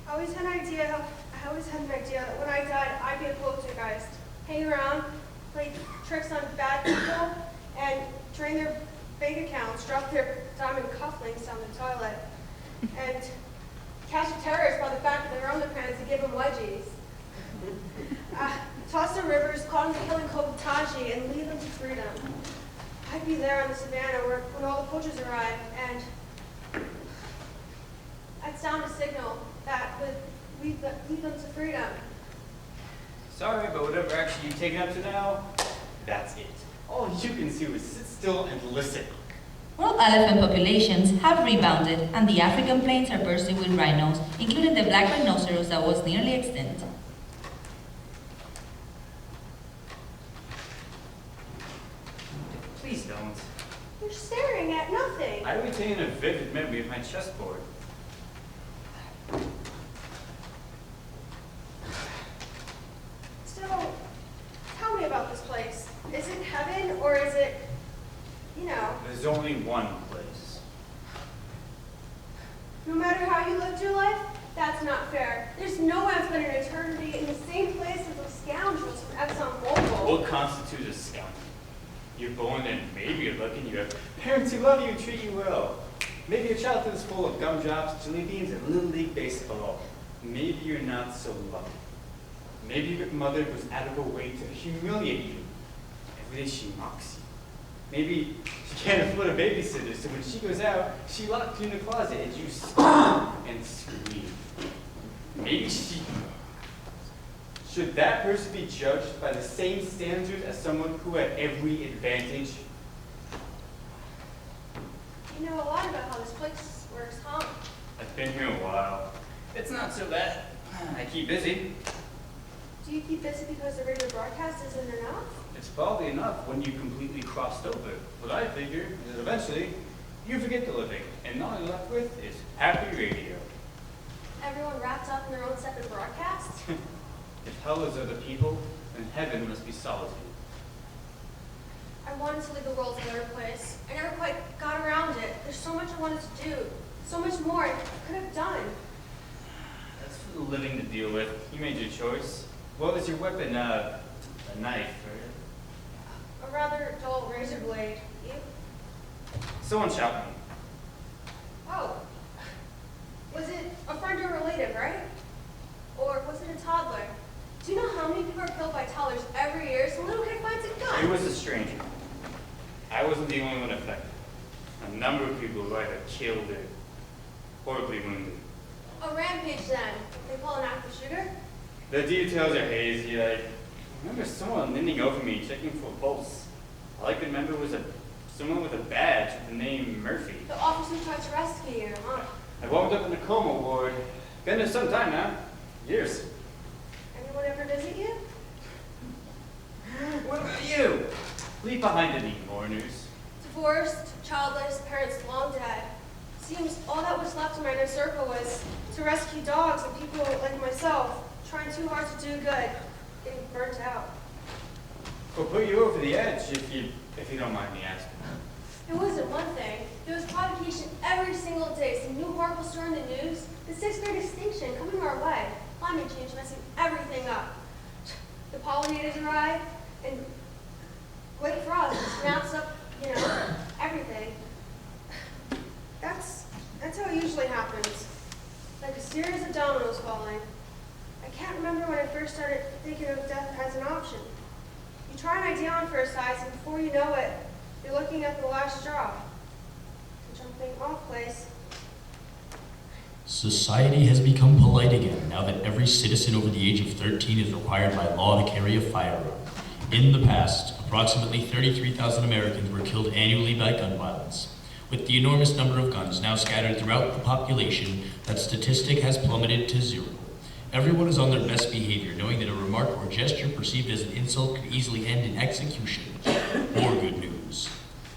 Speaker 7: I always had an idea that when I died, I'd be a poltergeist. Hang around, play tricks on bad people, and drain their bank accounts, drop their diamond cufflinks down the toilet, and catch the terrorists by the back of their underpants and give them wedgies. Toss their rivers, caught in the killing cove of Taji, and lead them to freedom. I'd be there on the savannah when all the poachers arrive, and I'd sound a signal that would lead them to freedom.
Speaker 5: Sorry, but whatever action you've taken up to now, that's it. All you can do is sit still and listen.
Speaker 11: World elephant populations have rebounded, and the African plains are bursting with rhinos, including the black rhinoceros that was nearly extinct.
Speaker 5: Please don't.
Speaker 7: You're staring at nothing.
Speaker 5: I retain a vivid memory of my chessboard.
Speaker 7: Still, tell me about this place. Is it heaven or is it,
Speaker 5: There's only one place.
Speaker 7: no matter how you lived your life? That's not fair. There's no way I'm spending an eternity in the same place as those scoundrels from ExxonMobil.
Speaker 5: What constitutes a scoundrel? You're born and maybe you're lucky you have parents who love you and treat you well. Maybe your childhood is full of gumdrops, jelly beans, and Little League baseball. Maybe you're not so lucky. Maybe your mother goes out of her way to humiliate you. Every day she mocks you. Maybe she can't afford a babysitter, so when she goes out, she locks you in the closet and you scream and scream. Maybe she... Should that person be judged by the same standard as someone who had every advantage?
Speaker 7: You know a lot about how this place works, huh?
Speaker 5: I've been here a while. It's not so bad. I keep busy.
Speaker 7: Do you keep busy because the radio broadcast isn't enough?
Speaker 5: It's probably enough when you completely crossed over. What I figure is that eventually you forget the living, and all you're left with is happy radio.
Speaker 7: Everyone wrapped up in their own separate broadcasts?
Speaker 5: If hell is other people, then heaven must be solitude.
Speaker 7: I wanted to leave the world a better place. I never quite got around it. There's so much I wanted to do. So much more I could have done.
Speaker 5: That's for the living to deal with. You made your choice. What was your weapon? A knife, right?
Speaker 7: A rather dull razor blade. You?
Speaker 5: Someone shot me.
Speaker 7: Oh. Was it a friend or relative, right? Or was it a toddler? Do you know how many people are killed by toddlers every year? Some little kid finds a gun.
Speaker 5: It was a stranger. I wasn't the only one affected. A number of people were either killed or horribly wounded.
Speaker 7: A rampage then. They call an active shooter?
Speaker 5: The details are hazy. I remember someone leaning over me, checking for a pulse. All I could remember was someone with a badge with the name Murphy.
Speaker 7: The officer tried to rescue you, huh?
Speaker 5: I wound up in the coma ward. Been there some time now. Years.
Speaker 7: Anyone ever visit you?
Speaker 5: What about you? Leave behind any more news.
Speaker 7: Divorced, childless, parents long dead. Seems all that was left in my inner circle was to rescue dogs and people like myself, trying too hard to do good, getting burnt out.
Speaker 5: We'll put you over the edge if you don't mind me asking.
Speaker 7: It wasn't one thing. There was provocation every single day. Some new horrible story in the news. The sixth grade extinction coming our way. Climate change messing everything up. The pollinators arrive and wait for us to snaps up, everything. That's how it usually happens. Like a series of dominoes falling. I can't remember when I first started thinking of death as an option. You try an idea on first sight, and before you know it, you're looking at the last straw. Jumping off place.
Speaker 12: Society has become polite again now that every citizen over the age of 13 is required by law to carry a firearm. In the past, approximately 33,000 Americans were killed annually by gun violence. With the enormous number of guns now scattered throughout the population, that statistic has plummeted to 0. Everyone is on their best behavior, knowing that a remark or gesture perceived as an insult could easily end in execution. More good news.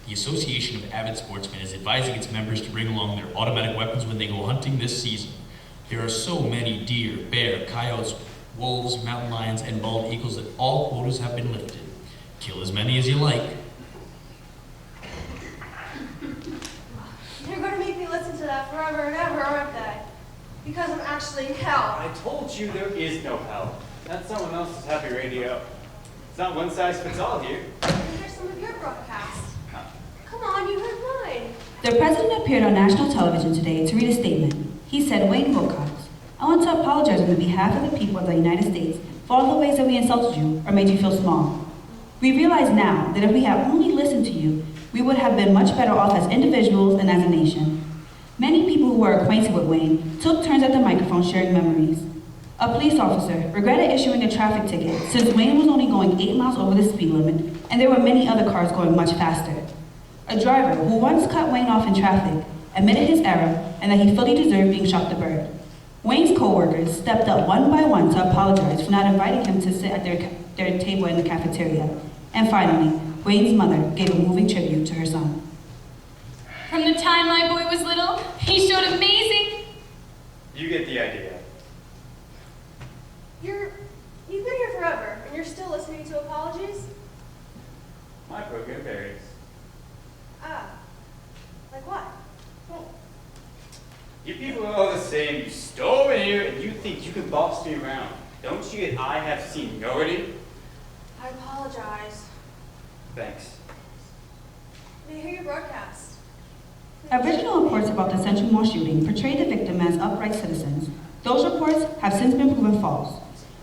Speaker 12: The Association of Avid Sportsmen is advising its members to bring along their automatic weapons when they go hunting this season. There are so many deer, bear, coyotes, wolves, mountain lions, and bald eagles that all quotas have been lifted. Kill as many as you like.
Speaker 7: They're going to make me listen to that forever and ever, aren't they? Because I'm actually in hell.
Speaker 5: I told you there is no hell. That's someone else's happy radio. It's not one size fits all here.
Speaker 7: Here's some of your broadcasts. Come on, you heard mine.
Speaker 11: The president appeared on national television today to read a statement. He said, "Wayne Wilcox, I want to apologize on behalf of the people of the United States for all the ways that we insulted you or made you feel small. We realize now that if we had only listened to you, we would have been much better off as individuals and as a nation." Many people who were acquainted with Wayne took turns at the microphone sharing memories. A police officer regretted issuing a traffic ticket since Wayne was only going 8 miles over the speed limit and there were many other cars going much faster. A driver who once cut Wayne off in traffic admitted his error and that he fully deserved being shot the bird. Wayne's co-workers stepped up one by one to apologize for not inviting him to sit at their table in the cafeteria. And finally, Wayne's mother gave a moving tribute to her son.
Speaker 13: From the time my boy was little, he showed amazing.
Speaker 5: You get the idea.
Speaker 7: You've been here forever, and you're still listening to apologies?
Speaker 5: My program varies.
Speaker 7: Ah, like what?
Speaker 5: You people are all the same. You stole in here and you think you can boss me around. Don't you get I have seniority?
Speaker 7: I apologize.
Speaker 5: Thanks.
Speaker 7: May I hear your broadcast?
Speaker 11: Original reports about the Central Mall shooting portrayed the victim as upright citizens. Those reports have since been proven false.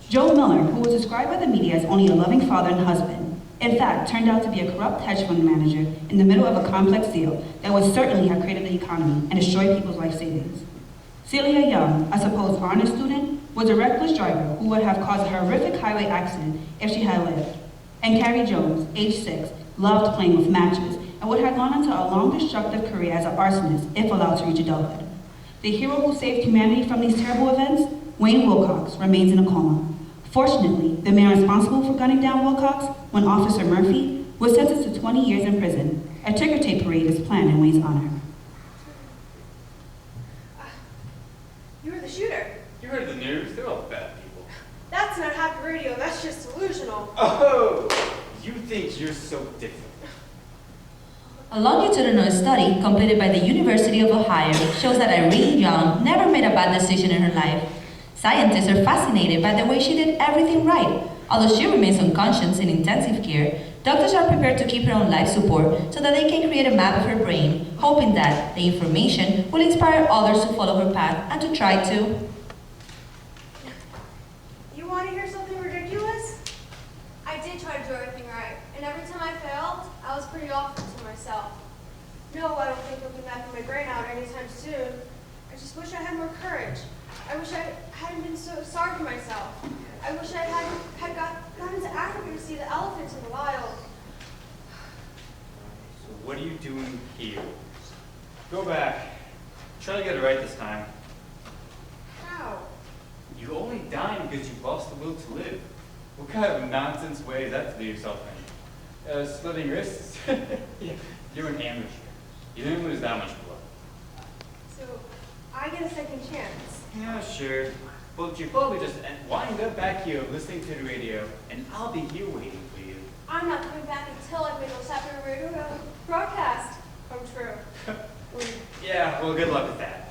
Speaker 11: Joe Miller, who was described by the media as only a loving father and husband, in fact turned out to be a corrupt hedge fund manager in the middle of a complex deal that would certainly have created the economy and destroyed people's life savings. Celia Young, a supposed honor student, was a reckless driver who would have caused a horrific highway accident if she had lived. And Carrie Jones, age 6, loved playing with matches and would have gone into a long destructive career as an arsonist if allowed to reach adulthood. The hero who saved humanity from these terrible events, Wayne Wilcox, remains in a coma. Fortunately, the man responsible for gunning down Wilcox, when Officer Murphy, was sentenced to 20 years in prison. A ticker tape parade is planned in Wayne's honor.
Speaker 7: You were the shooter.
Speaker 5: You heard the news. They're all bad people.
Speaker 7: That's not happy radio, that's just delusional.
Speaker 5: Oh, you think you're so different.
Speaker 11: A longitudinal study completed by the University of Ohio shows that Irene Young never made a bad decision in her life. Scientists are fascinated by the way she did everything right. Although she remains unconscious in intensive care, doctors are prepared to keep her on life support so that they can create a map of her brain, hoping that the information will inspire others to follow her path and to try to.
Speaker 7: You want to hear something ridiculous? I did try to do everything right, and every time I failed, I was pretty awful to myself. No, I don't think I'll be mapping my brain out anytime soon. I just wish I had more courage. I wish I hadn't been so sorry for myself. I wish I had gotten to Africa to see the elephants in the wild.
Speaker 5: So what are you doing here? Go back. Try to get it right this time.
Speaker 7: How?
Speaker 5: You only dying because you lost the will to live. What kind of nonsense way is that to do yourself in? Slitting wrists? Yeah, you're an amateur. You didn't lose that much blood.
Speaker 7: chance.
Speaker 5: Yeah, sure. But you're probably just wind up back here listening to the radio, and I'll be here waiting for you.
Speaker 7: I'm not coming back until I've made those happy radio broadcast come true.
Speaker 5: Yeah, well, good luck with that.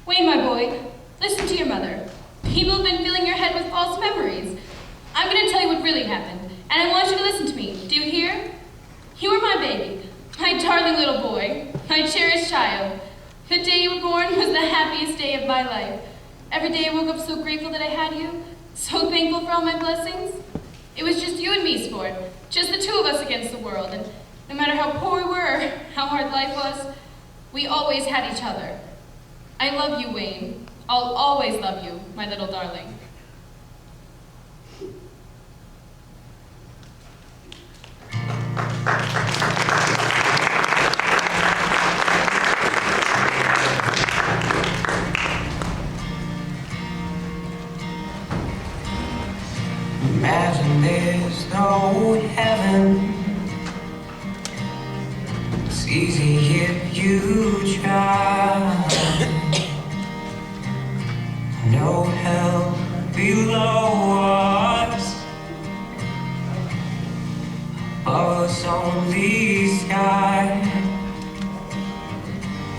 Speaker 13: Wayne, my boy, listen to your mother. People have been filling your head with false memories. I'm going to tell you what really happened, and I want you to listen to me. Do you hear? You were my baby, my darling little boy, my cherished child. The day you were born was the happiest day of my life. Every day I woke up so grateful that I had you, so thankful for all my blessings. It was just you and me, Sport, just the two of us against the world, and no matter how poor we were, how hard life was, we always had each other. I love you, Wayne. I'll always love you, my little darling.
Speaker 14: Imagine there's no heaven. It's easy if you try. No hell below us, above us only sky.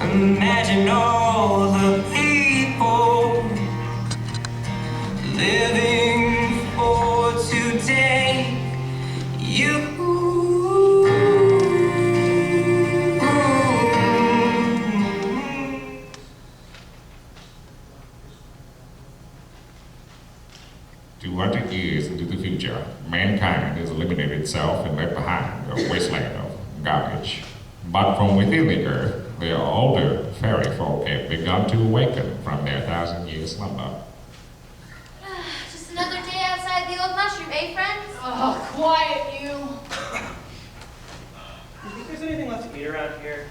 Speaker 14: Imagine all the people living for today.
Speaker 15: Years into the future, mankind has eliminated itself and left behind a wasteland of garbage. But from within the earth, the older fairy folk have begun to awaken from their 1,000-year slumber.
Speaker 6: Just another day outside the old mushroom, eh, friends?
Speaker 2: Oh, quiet, you. Do you think there's anything left to eat around here?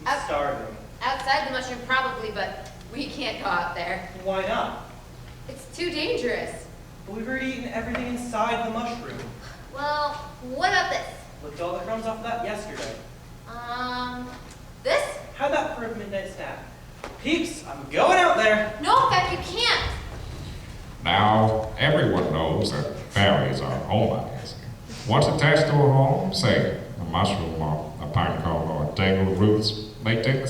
Speaker 2: I'm starving.
Speaker 6: Outside the mushroom, probably, but we can't go out there.
Speaker 2: Why not?
Speaker 6: It's too dangerous.
Speaker 2: But we've already eaten everything inside the mushroom.
Speaker 6: Well, what about this?
Speaker 2: Licked all the crumbs off of that yesterday.
Speaker 6: This?
Speaker 2: How'd that for a midnight snack? Peeps, I'm going out there.
Speaker 6: No, in fact, you can't.
Speaker 15: Now, everyone knows that fairies are homebodies. Once attached to a home, say a mushroom or a pine cone or a tangle of roots, they tend to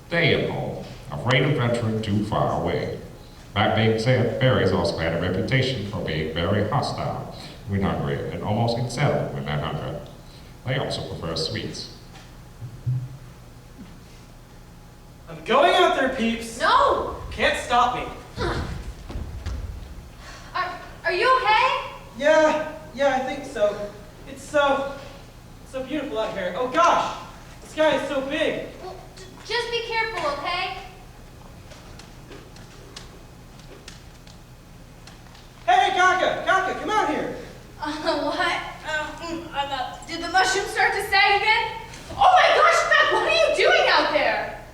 Speaker 15: stay at home, afraid of venturing too far away. That being said, fairies also had a reputation for being very hostile when hungry and almost insettled when they're hungry. They also prefer sweets.
Speaker 2: I'm going out there, Peeps.
Speaker 6: No!
Speaker 2: Can't stop me.
Speaker 6: Are you okay?
Speaker 2: Yeah, I think so. It's so beautiful out here. Oh gosh, the sky is so big.
Speaker 6: Well, just be careful, okay?
Speaker 2: Hey, Kaka, come out here.
Speaker 10: What? Did the mushroom start to sag again? Oh my gosh, Mac, what are you doing out there?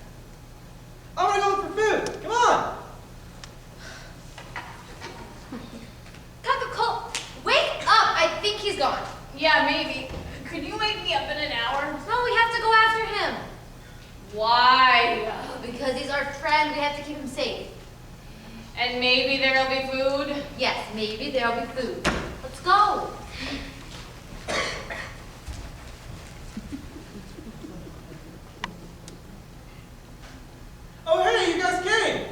Speaker 2: I want to go look for food. Come on.
Speaker 6: Kaka, wake up. I think he's gone.
Speaker 10: Yeah, maybe. Could you wake me up in an hour?
Speaker 6: No, we have to go after him.
Speaker 10: Why?
Speaker 6: Because he's our friend. We have to keep him safe.
Speaker 10: And maybe there'll be food?
Speaker 6: Yes, maybe there'll be food. Let's go.
Speaker 2: Oh, hey, you guys came.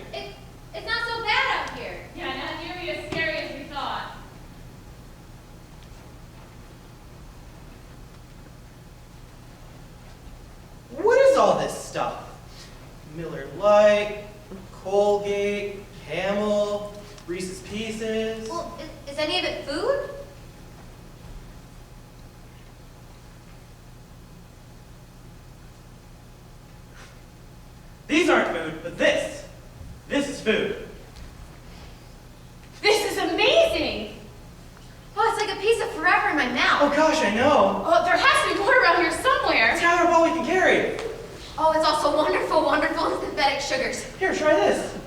Speaker 6: It's not so bad out here.
Speaker 13: Yeah, not nearly as scary as we thought.
Speaker 2: What is all this stuff? Miller Lite, Colgate, Camel, Reese's Pieces.
Speaker 6: Well, is any of it food?
Speaker 2: These aren't food, but this is food.
Speaker 10: This is amazing!
Speaker 6: Oh, it's like a piece of forever in my mouth.
Speaker 2: Oh gosh, I know.
Speaker 10: Oh, there has to be more around here somewhere.
Speaker 2: It's out of all we can carry.
Speaker 6: Oh, it's also wonderful, wonderful and synthetic sugars.
Speaker 2: Here, try this.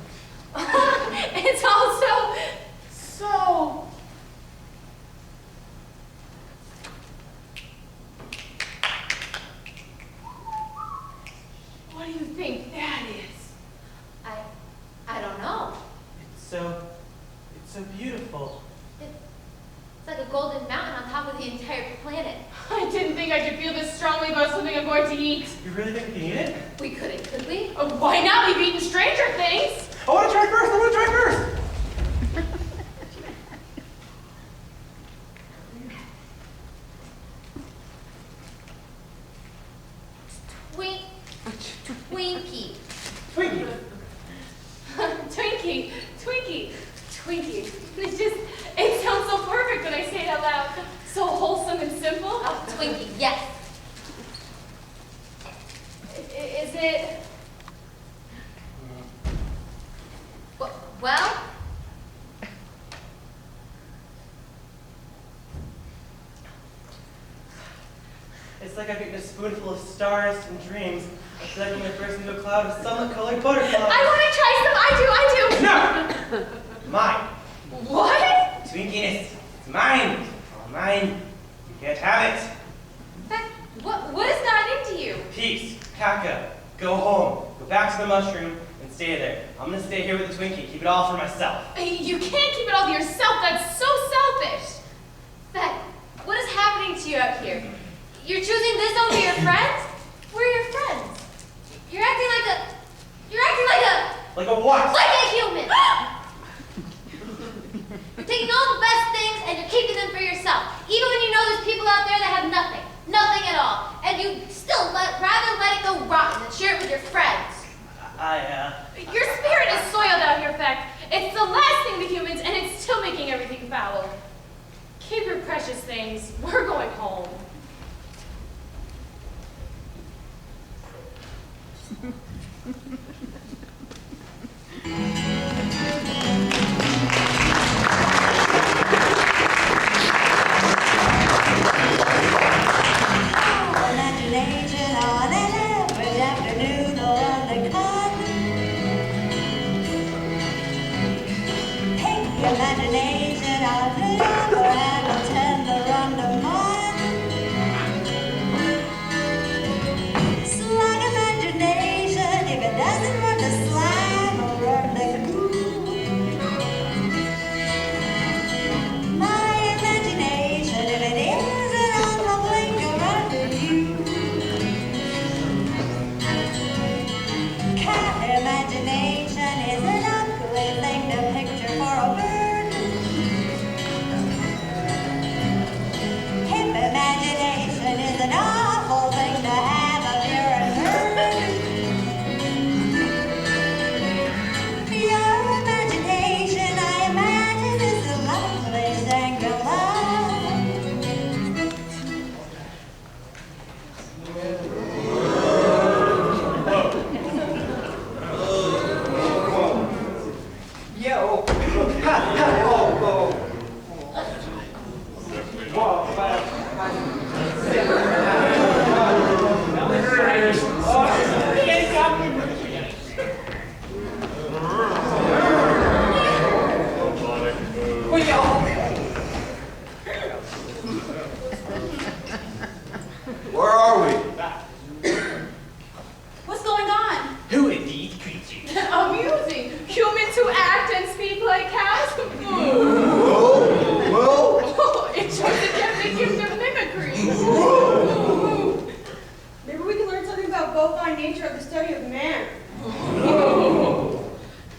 Speaker 10: It's also so...
Speaker 13: about something I'm going to eat.
Speaker 2: You really think we can eat it?
Speaker 6: We couldn't, could we?
Speaker 13: Why not? We've eaten Stranger Things.
Speaker 2: I want to try first.
Speaker 6: Twinkie.
Speaker 13: Twinkie. It sounds so perfect when I say it out loud. So wholesome and simple.
Speaker 6: Oh, Twinkie, yes.
Speaker 13: Is it?
Speaker 6: Well?
Speaker 2: It's like I've eaten a spoonful of stars and dreams. I feel like I'm gonna burst into a cloud of sunlit-colored butterflies.
Speaker 13: I want to try some. I do.
Speaker 2: No! Mine.
Speaker 13: What?
Speaker 2: Twinkiness. It's mine. It's all mine. You can't have it.
Speaker 6: What has gotten into you?
Speaker 2: Peace. Kaka. Go home. Go back to the mushroom and stay there. I'm gonna stay here with the Twinkie. Keep it all for myself.
Speaker 13: You can't keep it all to yourself. That's so selfish.
Speaker 6: Beck, what is happening to you out here? You're choosing this over your friends? We're your friends. You're acting like a...
Speaker 2: Like a what?
Speaker 6: Like a human! You're taking all the best things and you're keeping them for yourself. Even when you know there's people out there that have nothing. Nothing at all. And you still rather let it go rotten than share it with your friends.
Speaker 13: Your spirit is soiled out here, Beck. It's the last thing to humans, and it's still making everything foul. Keep your precious things. We're going home.
Speaker 16: Imagination on an average afternoon or on the cotton. Take the imagination of the younger and the tender undermine. Slang imagination, if it doesn't run the slang or run the goo. My imagination, if it isn't on the blink or under you. Cat imagination is an ugly thing to picture for a bird. Hip imagination is an awful thing to have if you're a nerd. Your imagination, I imagine, is a lovely Shangri-La.
Speaker 14: Yo. Ha, ha, oh,
Speaker 17: Where are we?
Speaker 13: What's going on?
Speaker 2: Who are these creatures?
Speaker 13: Amusing. Humans who act and speak like cows?
Speaker 17: Well,
Speaker 13: It shows that they give them mimicry.
Speaker 7: Maybe we can learn something about bovine nature of the study of man.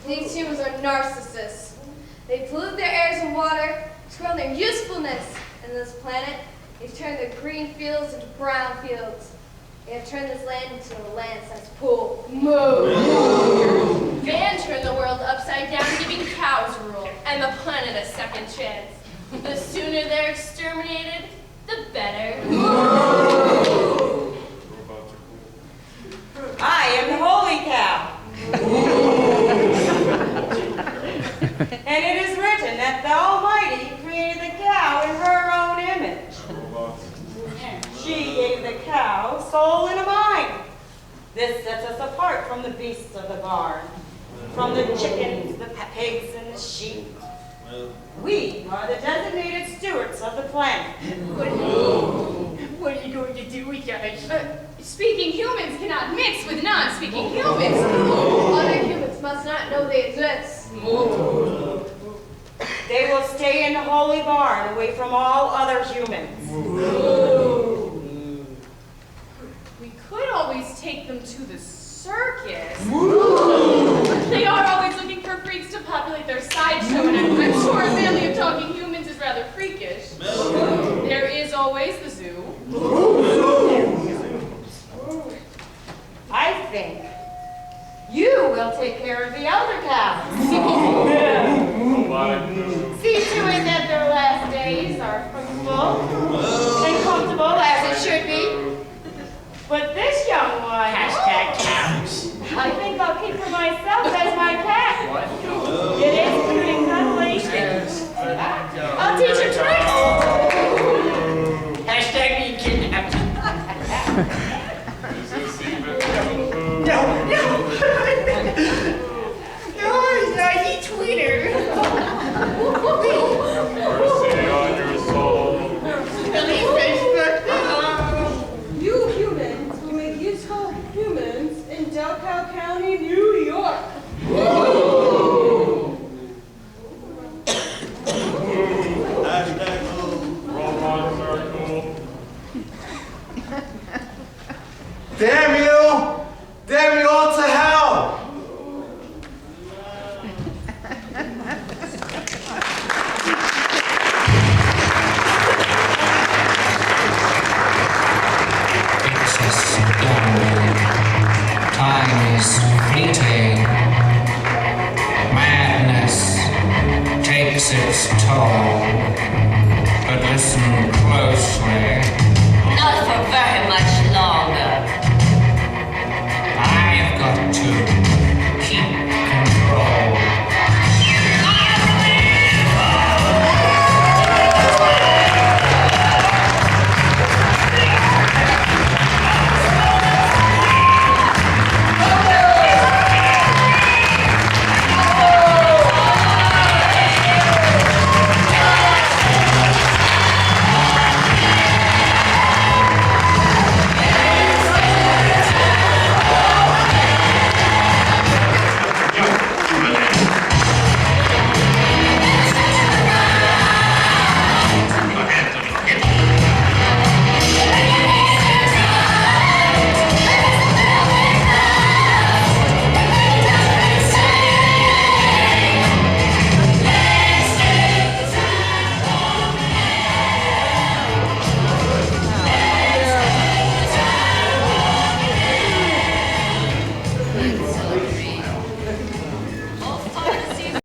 Speaker 10: These humans are narcissists. They pollute their airs and water, scroll their usefulness in this planet. They've turned their green fields into brown fields. They have turned this land into a land-sized pool. Moo!
Speaker 13: Man turned the world upside down, giving cows rule, and the planet a second chance. The sooner they're exterminated, the better.
Speaker 9: I am the holy cow. And it is written that the Almighty created the cow in her own image. She gave the cow soul and a mind. This sets us apart from the beasts of the barn, from the chickens, the pigs, and the sheep. We are the designated stewards of the planet.
Speaker 13: What are you going to do with us? Speaking humans cannot mix with non-speaking humans.
Speaker 10: Other humans must not know they exist.
Speaker 9: They will stay in the holy barn away from all other humans.
Speaker 17: take them to the circus. They are always looking for freaks to populate their sideshow, and I'm sure a family of talking humans is rather freakish. There is always the zoo.
Speaker 9: I think you will take care of the elder cows. See to it that their last days are fruitful and comfortable as it should be. But this young one,
Speaker 14: #cows.
Speaker 9: I think I'll keep for myself as my cat. It is cute and cuddly. I'll teach her tricks.
Speaker 14: #me kidnapped. No, he tweeter.
Speaker 15: Mercy on your soul.
Speaker 7: You humans will make useful humans in Delco County, New York.
Speaker 1: Hashtag
Speaker 15: Robots are cool.
Speaker 18: Damn you! Damn you all to hell!
Speaker 19: It's a sudden, time is fleeting, madness takes its toll. But listen